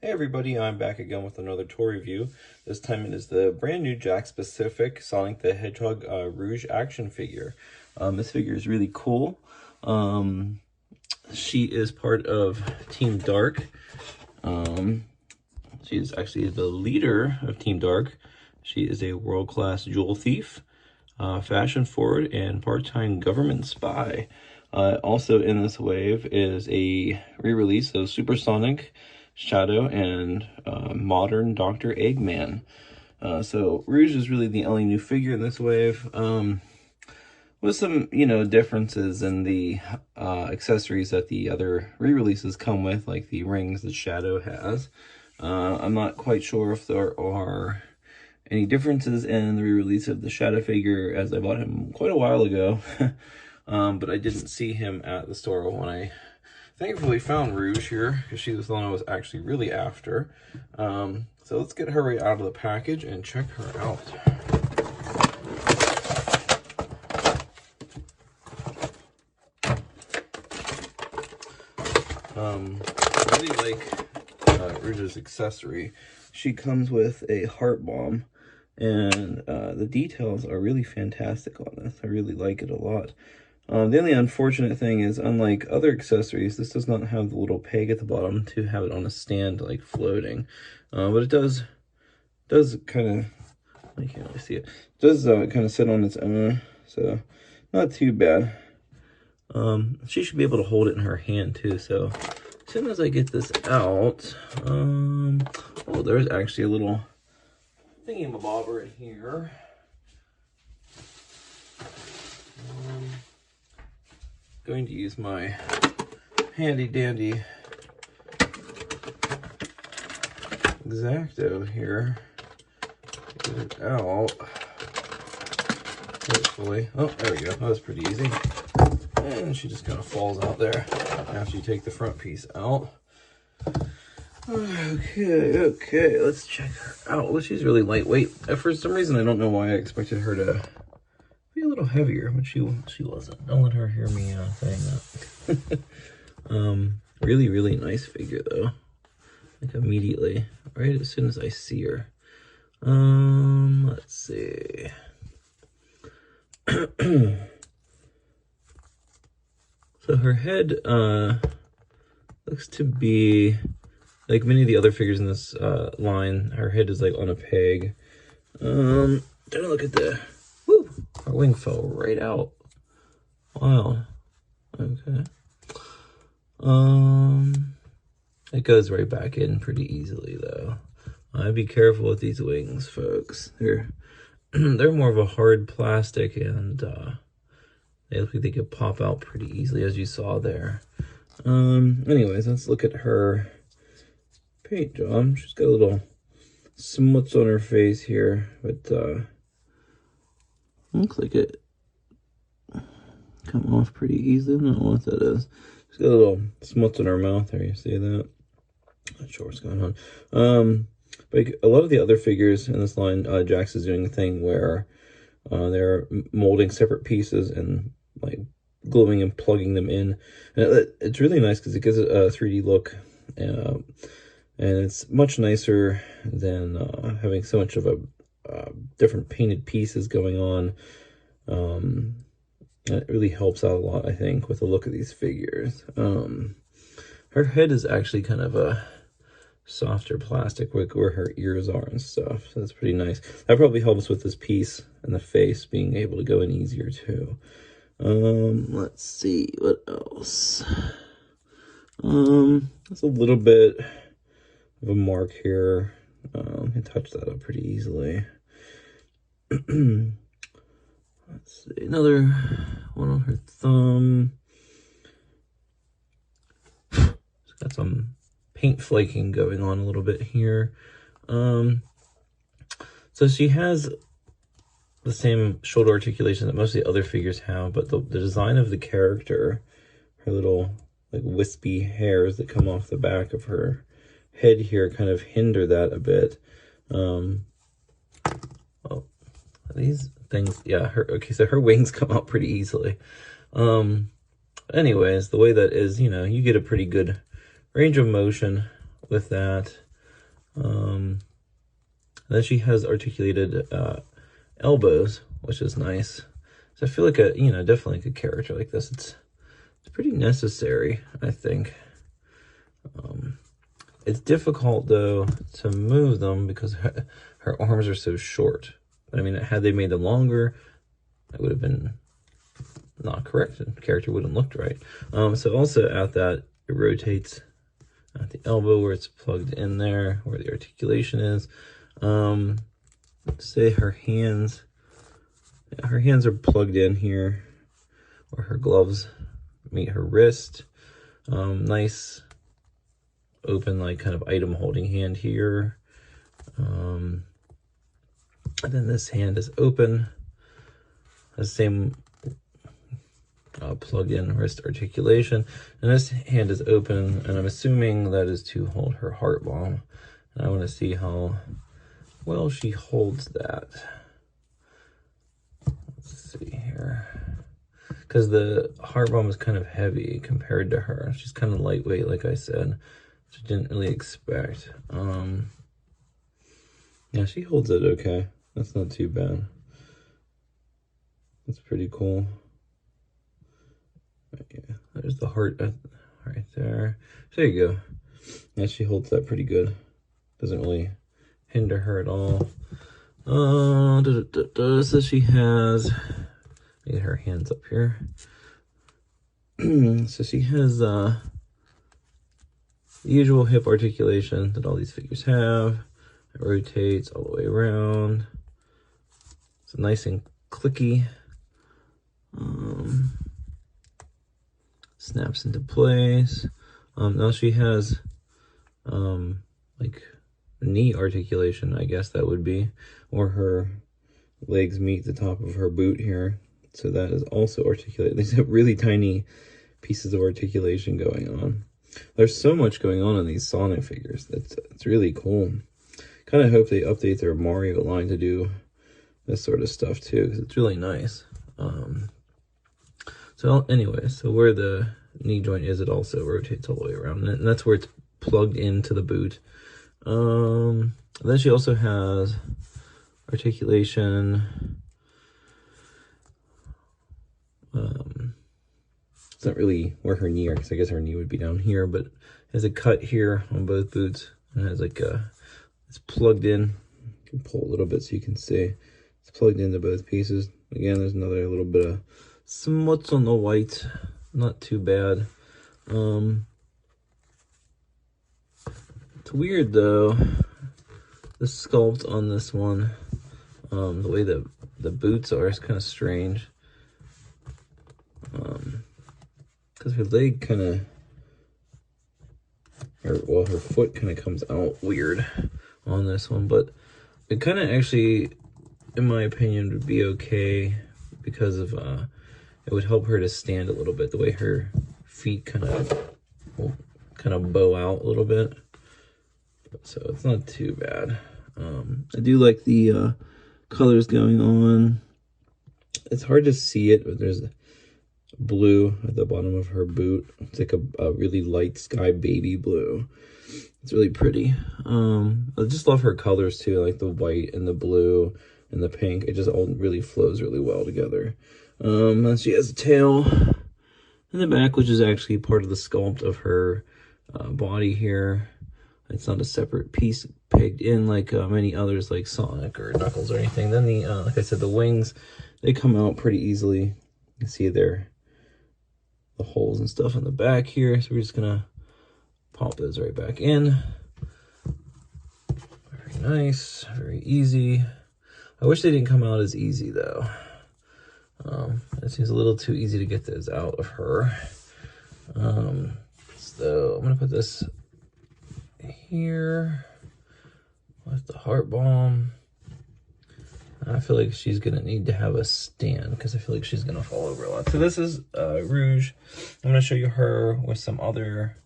Hey everybody, I'm back again with another toy review. This time it is the brand new Jakks specific Sonic the Hedgehog Rouge action figure. This figure is really cool. She is part of Team Dark. She is actually the leader of Team Dark. She is a world-class jewel thief, fashion forward, and part-time government spy. Also in this wave is a re-release of Supersonic, Shadow, and modern Dr. Eggman. So Rouge is really the only new figure in this wave, with some, differences in the accessories that the other re-releases come with, like the rings that Shadow has. I'm not quite sure if there are any differences in the re-release of the Shadow figure, as I bought him quite a while ago, but I didn't see him at the store when I thankfully found Rouge here, because she was the one I was actually really after. So let's get her right out of the package and check her out. I really like Rouge's accessory. She comes with a heart bomb, and the details are really fantastic on this. I really like it a lot. The only unfortunate thing is, unlike other accessories, this does not have the little peg at the bottom to have it on a stand, like floating. But it does kind of, I can't really see it. It does kind of sit on its own, so not too bad. She should be able to hold it in her hand too. So as soon as I get this out, oh, there's actually a little thingy-mabobber in here. Going to use my handy dandy X-Acto here to get it out. Hopefully. Oh, there we go. That was pretty easy. And she just kind of falls out there after you take the front piece out. Okay, let's check her out. Well, she's really lightweight. For some reason, I don't know why I expected her to be a little heavier, but she wasn't. Don't let her hear me saying that. Really nice figure though. Like immediately, right as soon as I see her. Let's see. So her head looks to be like many of the other figures in this line. Her head is like on a peg. Don't look at the. Woo! Her wing fell right out. Wow. Okay. It goes right back in pretty easily though. Be careful with these wings, folks. They're more of a hard plastic, and they look like they could pop out pretty easily, as you saw there. Anyways, let's look at her paint job. She's got a little smuts on her face here, but looks like it come off pretty easily. I don't know what that is. She's got a little smuts in her mouth there. You see that? Not sure what's going on. But a lot of the other figures in this line, Jakks is doing a thing where they're molding separate pieces and like gluing and plugging them in. And it's really nice because it gives it a 3D look, and it's much nicer than having so much of a different painted pieces going on. It really helps out a lot, I think, with the look of these figures. Her head is actually kind of a softer plastic, where her ears are and stuff, so that's pretty nice. That probably helps with this piece and the face being able to go in easier too. Let's see what else. There's a little bit of a mark here. I can touch that up pretty easily. Let's see, another one on her thumb. She's got some paint flaking going on a little bit here. So she has the same shoulder articulation that most of the other figures have, but the design of the character, her little like wispy hairs that come off the back of her head here kind of hinder that a bit. Well, these things, yeah, so her wings come out pretty easily. Anyways, the way that is, you get a pretty good range of motion with that. Then she has articulated elbows, which is nice. So I feel like definitely like a character like this. It's pretty necessary, I think. It's difficult though to move them because her arms are so short. But I mean, had they made them longer, it would have been not correct. The character wouldn't looked right. So also at that, it rotates at the elbow where it's plugged in there, where the articulation is. Let's say her hands are plugged in here, where her gloves meet her wrist. Nice open, like kind of item holding hand here. And then this hand is open. The same plug in wrist articulation. And this hand is open, and I'm assuming that is to hold her heart bomb. And I want to see how well she holds that. Let's see here. Because the heart bomb is kind of heavy compared to her. She's kind of lightweight, like I said, which I didn't really expect. Yeah, she holds it okay. That's not too bad. That's pretty cool. Yeah, there's the heart right there. There you go. Yeah, she holds that pretty good. Doesn't really hinder her at all. So she has, get her hands up here. So she has the usual hip articulation that all these figures have. It rotates all the way around. It's nice and clicky. Snaps into place. Now she has like knee articulation, I guess that would be, or her legs meet the top of her boot here. So that is also articulated. These have really tiny pieces of articulation going on. There's so much going on in these Sonic figures. It's really cool. Kind of hope they update their Mario line to do this sort of stuff too, because it's really nice. So anyway, so where the knee joint is, it also rotates all the way around, and that's where it's plugged into the boot. Then she also has articulation. It's not really where her knee is, because I guess her knee would be down here, but has a cut here on both boots, and has like it's plugged in. You can pull a little bit so you can see. It's plugged into both pieces. Again, there's another little bit of smuts on the white. Not too bad. It's weird though, the sculpt on this one. The way the boots are is kind of strange. Because her leg kind of, well, her foot kind of comes out weird on this one, but it kind of actually, in my opinion, would be okay because of it would help her to stand a little bit, the way her feet kind of bow out a little bit. So it's not too bad. I do like the colors going on. It's hard to see it, but there's blue at the bottom of her boot. It's like a really light sky baby blue. It's really pretty. I just love her colors too, like the white and the blue and the pink. It just all really flows really well together. And she has a tail in the back, which is actually part of the sculpt of her body here. It's not a separate piece pegged in like many others, like Sonic or Knuckles or anything. Then the like I said, the wings, they come out pretty easily. You can see there the holes and stuff on the back here. So we're just gonna pop those right back in. Very nice, very easy. I wish they didn't come out as easy though. It seems a little too easy to get those out of her. So I'm gonna put this here with the heart bomb. I feel like she's gonna need to have a stand because I feel like she's gonna fall over a lot. So this is Rouge. I'm gonna show you her with some other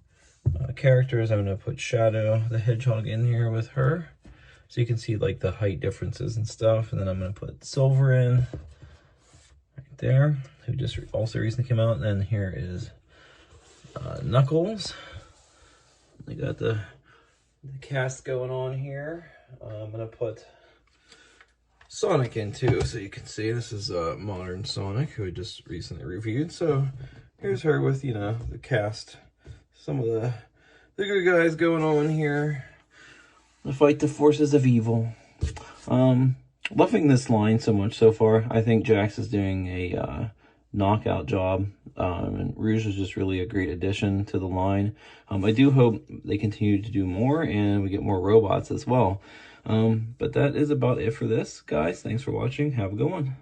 characters. I'm gonna put Shadow the Hedgehog in here with her, so you can see like the height differences and stuff. And then I'm gonna put Silver in right there, who just also recently came out. And then here is Knuckles. They got the the cast going on here. I'm gonna put Sonic in too, so you can see this is modern Sonic, who I just recently reviewed. So here's her with, you know, the cast, some of the good guys going on here to fight the forces of evil. Loving this line so much so far. I think Jakks is doing a knockout job, and Rouge is just really a great addition to the line. I do hope they continue to do more and we get more robots as well. But that is about it for this, guys. Thanks for watching. Have a good one.